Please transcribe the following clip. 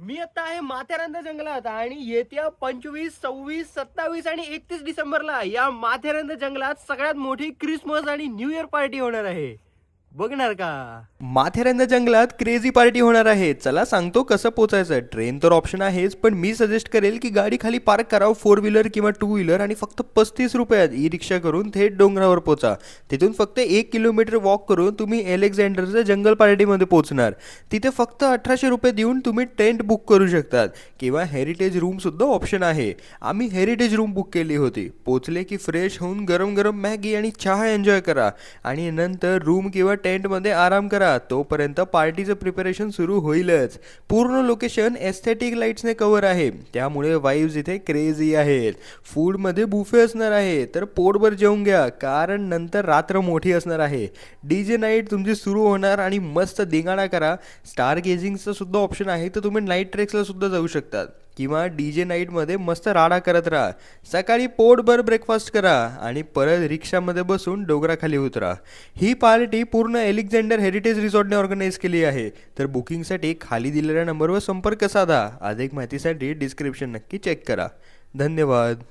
मी आता आहे माथेरानच्या जंगलात आणि येत्या 25, 26, 27 आणि 31 डिसेंबरला या माथेरानच्या जंगलात सगळ्यात मोठी क्रिसमस आणि न्यू इयर पार्टी होणार आहे. बघणार का? माथेरानच्या जंगलात क्रेझी पार्टी होणार आहे. चला सांगतो कसं पोचायचं. ट्रेन तर ऑप्शन आहेच, पण मी सजेस्ट करेल की गाडी खाली पार्क करा, 4 व्हीलर किंवा 2 व्हीलर, आणि फक्त 35 रुपयात ई रिक्षा करून थेट डोंगरावर पोचा. तिथून फक्त 1 किलोमीटर वॉक करून तुम्ही अलेक्झांडरच्या जंगल पार्टीमध्ये पोहोचणार. तिथे फक्त 1800 रुपये देऊन तुम्ही टेंट बुक करू शकतात किंवा हेरिटेज रूम सुद्धा ऑप्शन आहे. आम्ही हेरिटेज रूम बुक केली होती. पोचले की फ्रेश होऊन गरम गरम मॅगी आणि चहा एन्जॉय करा आणि नंतर रूम किंवा टेंटमध्ये आराम करा. तोपर्यंत पार्टीचं प्रिपरेशन सुरू होईलच. पूर्ण लोकेशन एस्थेटिक लाईट्सने कव्हर आहे, त्यामुळे वाईव्स इथे क्रेझी आहेत. फूडमध्ये बुफे असणार आहे, तर पोटभर जेवून घ्या, कारण नंतर रात्र मोठी असणार आहे. डीजे नाईट तुमची सुरू होणार आणि मस्त धिंगाणा करा. स्टार गेजिंगचं सुद्धा ऑप्शन आहे, तर तुम्ही नाईट ट्रेक्सला सुद्धा जाऊ शकतात किंवा डीजे नाईटमध्ये मस्त राडा करत राहा. सकाळी पोटभर ब्रेकफास्ट करा आणि परत रिक्षामध्ये बसून डोंगराखाली उतरा. ही पार्टी पूर्ण अलेक्झांडर हेरिटेज रिसॉर्टने ऑर्गनाईज केली आहे. तर बुकिंगसाठी खाली दिलेल्या नंबरवर संपर्क साधा. अधिक माहितीसाठी डिस्क्रिप्शन नक्की चेक करा. धन्यवाद.